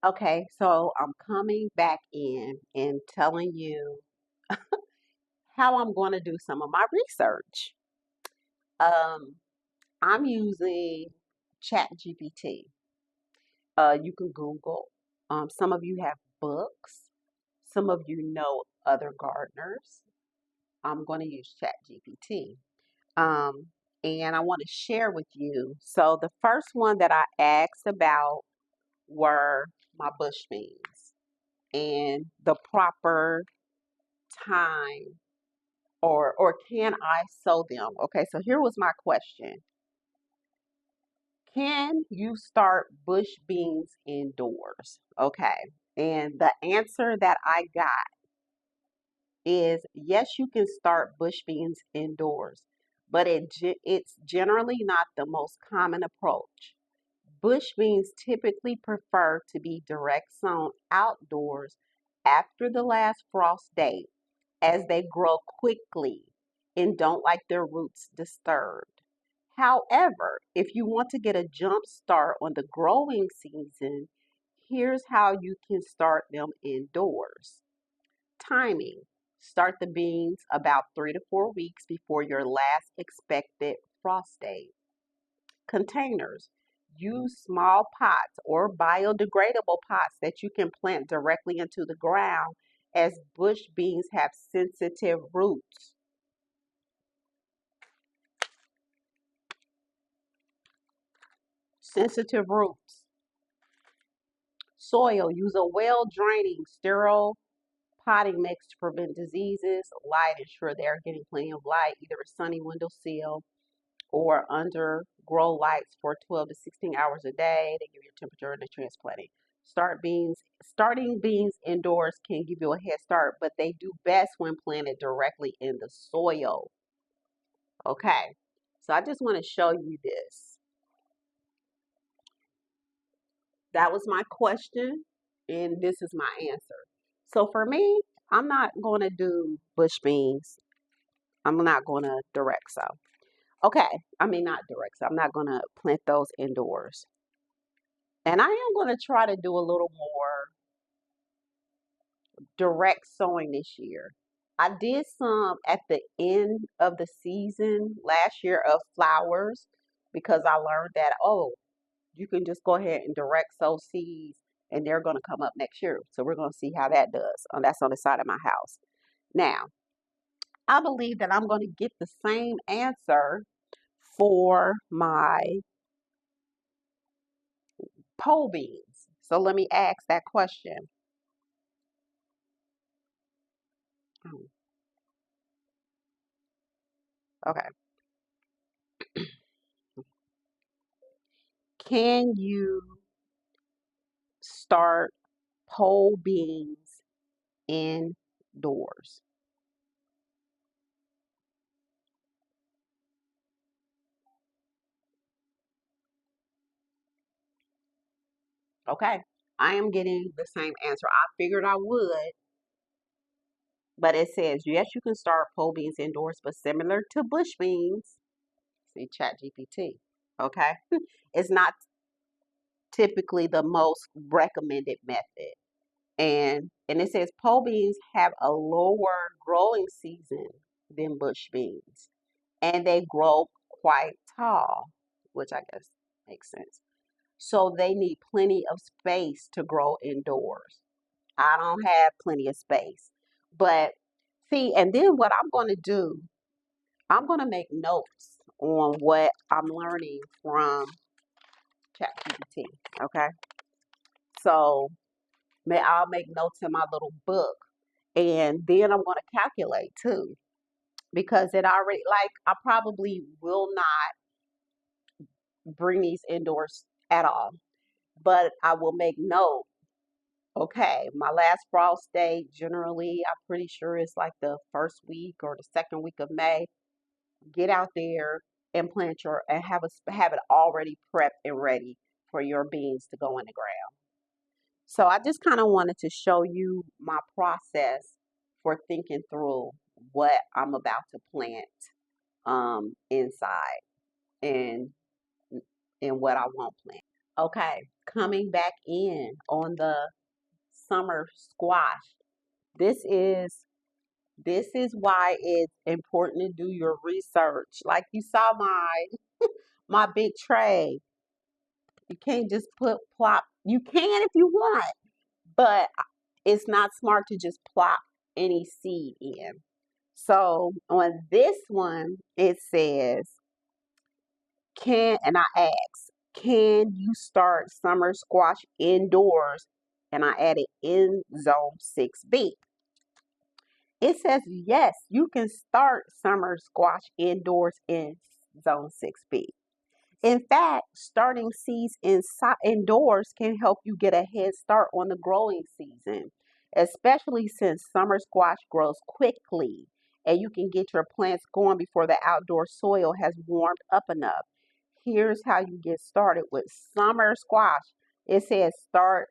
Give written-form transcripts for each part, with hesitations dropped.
Okay, so I'm coming back in and telling you how I'm going to do some of my research. Um, I'm using ChatGPT. You can Google. Some of you have books. Some of you know other gardeners. I'm going to use ChatGPT. Um, and I want to share with you. So the first one that I asked about were my bush beans and the proper time or can I sow them? Okay, so here was my question. Can you start bush beans indoors? Okay. And the answer that I got is yes, you can start bush beans indoors, but it's generally not the most common approach. Bush beans typically prefer to be direct sown outdoors after the last frost date as they grow quickly and don't like their roots disturbed. However, if you want to get a jump start on the growing season, here's how you can start them indoors. Timing. Start the beans about 3 to 4 weeks before your last expected frost date. Containers. Use small pots or biodegradable pots that you can plant directly into the ground as bush beans have sensitive roots. Sensitive roots. Soil. Use a well draining, sterile potting mix to prevent diseases. Light. Ensure they are getting plenty of light, either a sunny windowsill or under grow lights for 12 to 16 hours a day. They give you a temperature and a transplanting. Starting beans indoors can give you a head start, but they do best when planted directly in the soil. Okay, so I just want to show you this. That was my question, and this is my answer. So for me, I'm not going to do bush beans. I'm not going to direct sow. Okay, I mean, not direct sow. I'm not going to plant those indoors. And I am going to try to do a little more direct sowing this year. I did some at the end of the season last year of flowers because I learned that, oh, you can just go ahead and direct sow seeds and they're going to come up next year. So we're going to see how that does. That's on the side of my house. Now, I believe that I'm going to get the same answer for my pole beans. So let me ask that question. Oh, okay. Can you start pole beans indoors? Okay. I am getting the same answer. I figured I would, but it says yes, you can start pole beans indoors, but similar to bush beans, see ChatGPT. Okay. It's not typically the most recommended method. And it says pole beans have a lower growing season than bush beans. And they grow quite tall, which I guess makes sense. So they need plenty of space to grow indoors. I don't have plenty of space. But see, and then what I'm going to do, I'm going to make notes on what I'm learning from ChatGPT. Okay. So I'll make notes in my little book. And then I'm going to calculate too. Because it already, like, I probably will not bring these indoors at all. But I will make note. Okay, my last frost day generally, I'm pretty sure it's like the first week or the second week of May. Get out there and plant your and have it already prepped and ready for your beans to go in the ground. So I just kind of wanted to show you my process for thinking through what I'm about to plant inside and and what I won't plant. Okay. coming back in on the summer squash. This is this is why it's important to do your research. Like you saw my big tray. You can't just put plop. You can if you want, but it's not smart to just plop any seed in. So on this one, it says, and I asked, can you start summer squash indoors? And I added in zone 6B. It says, yes, you can start summer squash indoors in zone 6B. In fact, starting seeds indoors can help you get a head start on the growing season, especially since summer squash grows quickly and you can get your plants going before the outdoor soil has warmed up enough. Here's how you get started with summer squash. It says start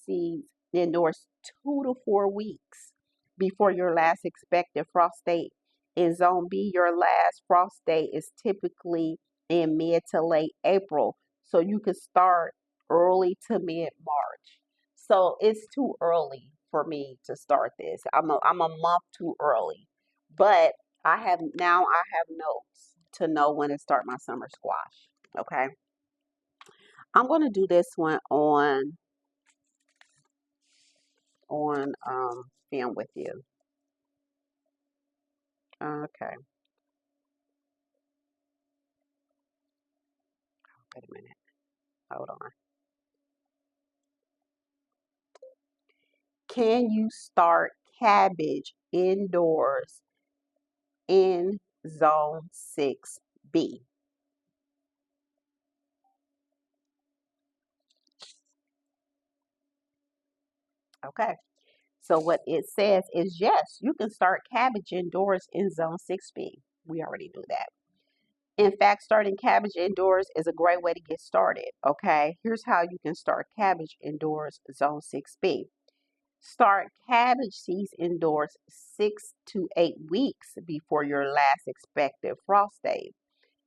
seeds indoors 2 to 4 weeks before your last expected frost date. In zone B, your last frost date is typically in mid to late April. So you could start early to mid March. So it's too early for me to start this. I'm a month too early. But I have notes to know when to start my summer squash. Okay. I'm gonna do this one on film with you. Okay. Wait a minute. Hold on. Can you start cabbage indoors in zone 6B? Okay. So what it says is yes, you can start cabbage indoors in zone 6B. We already knew that. In fact, starting cabbage indoors is a great way to get started. Okay. Here's how you can start cabbage indoors zone 6B. Start cabbage seeds indoors 6 to 8 weeks before your last expected frost date.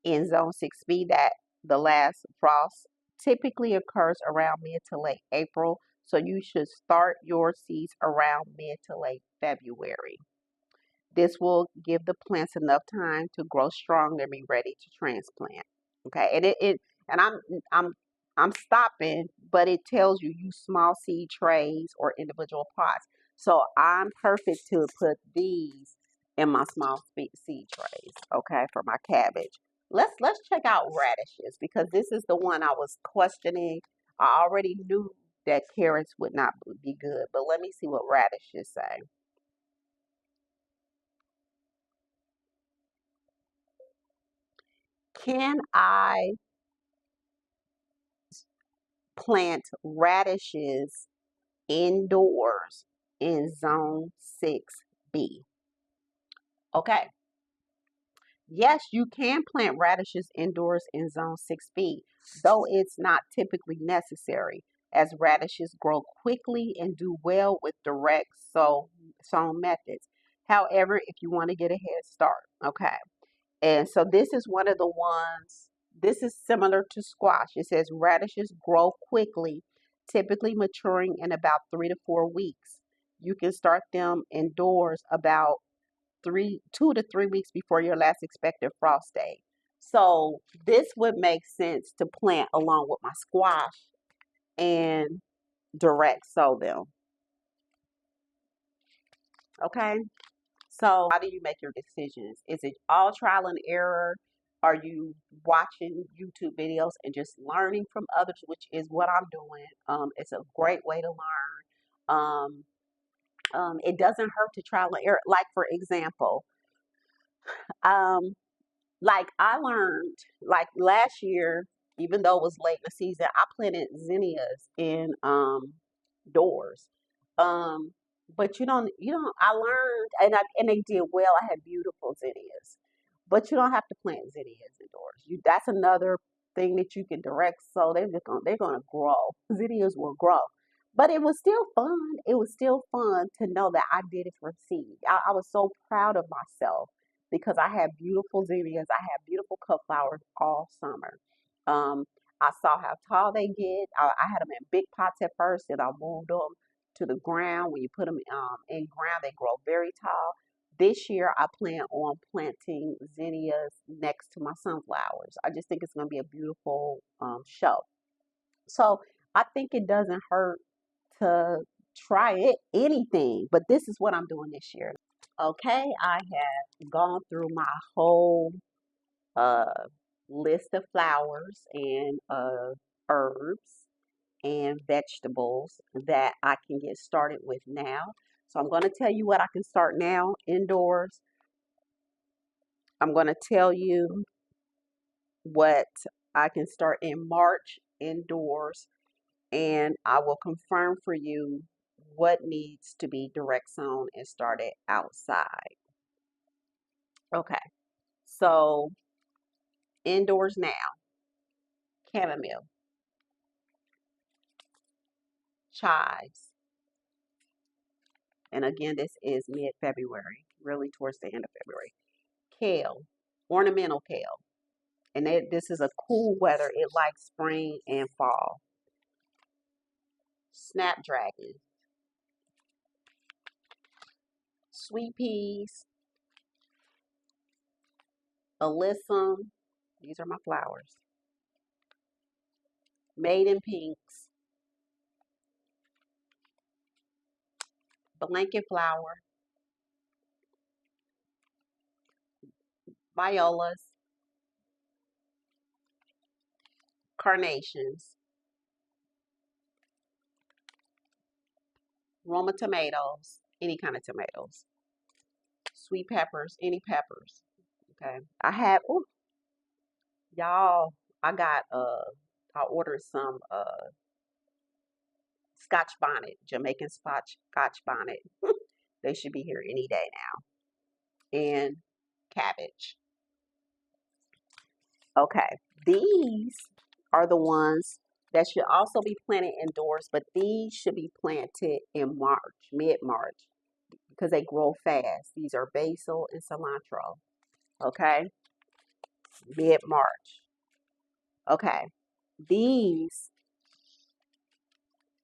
In zone 6B, that the last frost typically occurs around mid to late April, so you should start your seeds around mid to late February. This will give the plants enough time to grow strong and be ready to transplant. Okay, and I'm I'm stopping, but it tells you use small seed trays or individual pots. So I'm perfect to put these in my small seed trays. Okay, for my cabbage. Let's check out radishes because this is the one I was questioning. I already knew that carrots would not be good, but let me see what radishes say. Can I plant radishes indoors in zone 6B? Okay. Yes, you can plant radishes indoors in zone 6B, though it's not typically necessary, as radishes grow quickly and do well with direct sown methods. However, if you want to get a head start, okay. And so this is one of the ones, this is similar to squash. It says radishes grow quickly, typically maturing in about 3 to 4 weeks. You can start them indoors about 2 to 3 weeks before your last expected frost date. So this would make sense to plant along with my squash and direct sow them. Okay. So, how do you make your decisions? Is it all trial and error? Are you watching YouTube videos and just learning from others, which is what I'm doing? It's a great way to learn. It doesn't hurt to trial and error. Like for example, um, like I learned, like last year, even though it was late in the season, I planted zinnias in doors. Um, but I learned and they did well. I had beautiful zinnias. But you don't have to plant zinnias indoors. That's another thing that you can direct. So they're gonna grow. Zinnias will grow. But it was still fun. It was still fun to know that I did it for seed. I was so proud of myself because I had beautiful zinnias. I had beautiful cut flowers all summer. Um, I saw how tall they get. I had them in big pots at first, and I moved them to the ground. When you put them in ground, they grow very tall. This year, I plan on planting zinnias next to my sunflowers. I just think it's going to be a beautiful show. So I think it doesn't hurt to try anything, but this is what I'm doing this year. Okay, I have gone through my whole uh, list of flowers and herbs and vegetables that I can get started with now. So I'm going to tell you what I can start now indoors. I'm going to tell you what I can start in March indoors, and I will confirm for you what needs to be direct sown and started outside. Okay, so indoors now, chamomile, chives, and again, this is mid-February, really towards the end of February. Kale, ornamental kale, and this is a cool weather. It likes spring and fall. Snapdragon, sweet peas, alyssum. These are my flowers. Maiden pinks, blanket flower, violas, carnations, Roma tomatoes, any kind of tomatoes, sweet peppers, any peppers. Okay. I have, oh, y'all, I got, I ordered some, Scotch bonnet, Jamaican Scotch bonnet. They should be here any day now. And cabbage. Okay. These are the ones that should also be planted indoors, but these should be planted in March, mid-March, because they grow fast. These are basil and cilantro. Okay. Mid-March. Okay. These,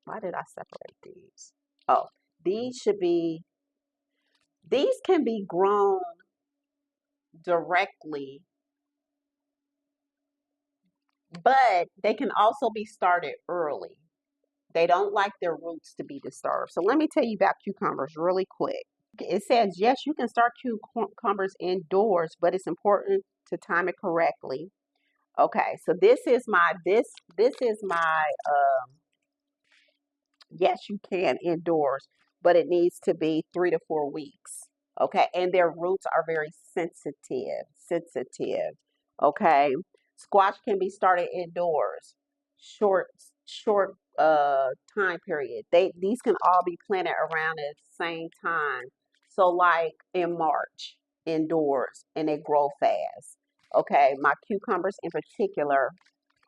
why did I separate these? Oh, these should be, these can be grown directly, but they can also be started early. They don't like their roots to be disturbed. So let me tell you about cucumbers really quick. It says, yes, you can start cucumbers indoors, but it's important to time it correctly. Okay, so this is my yes, you can indoors, but it needs to be 3 to 4 weeks. Okay, and their roots are very sensitive. Okay, squash can be started indoors, short short time period. These can all be planted around at the same time. So like in March indoors, and they grow fast. Okay, my cucumbers in particular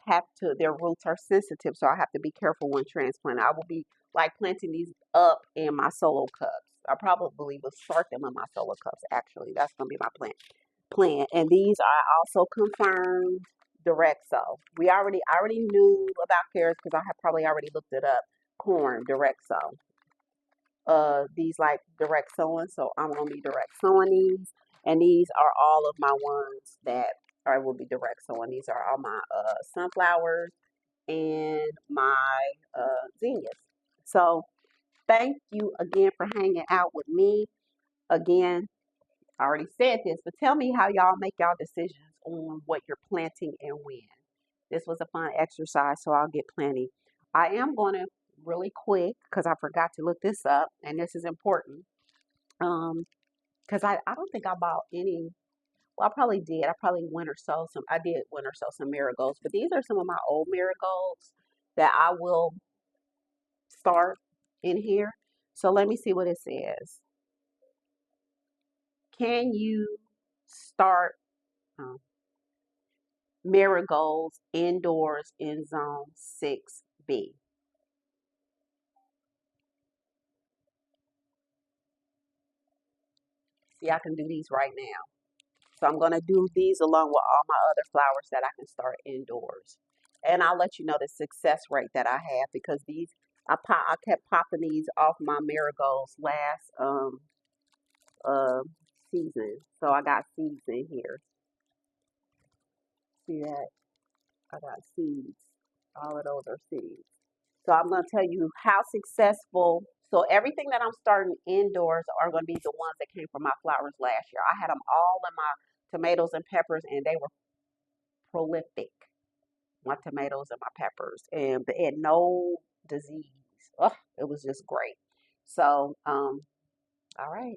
have to, their roots are sensitive, so I have to be careful when transplanting. I will be like planting these up in my solo cups. I probably will start them in my solo cups. Actually, that's gonna be my plan. And these I also confirmed direct sow. I already knew about carrots because I have probably already looked it up. Corn direct sow. These like direct sowing, so I'm gonna be direct sowing these. And these are all of my ones that I will be direct sowing. These are all my sunflowers and my zinnias. So thank you again for hanging out with me. Again, I already said this, but tell me how y'all make y'all decisions on what you're planting and when. This was a fun exercise, so I'll get plenty. I am going to really quick because I forgot to look this up, and this is important. Because I don't think I bought any. Well, I probably did. I probably winter sow some. I did winter sow some marigolds, but these are some of my old marigolds that I will start in here. So let me see what it says. Can you start marigolds indoors in zone 6B? See, I can do these right now. So I'm going to do these along with all my other flowers that I can start indoors. And I'll let you know the success rate that I have because I kept popping these off my marigolds last uh season. So I got seeds in here. See that? I got seeds. All of those are seeds. So I'm going to tell you how successful. So everything that I'm starting indoors are going to be the ones that came from my flowers last year. I had them all in my tomatoes and peppers, and they were prolific. My tomatoes and my peppers, and they had no disease. Oh, it was just great. So, all right.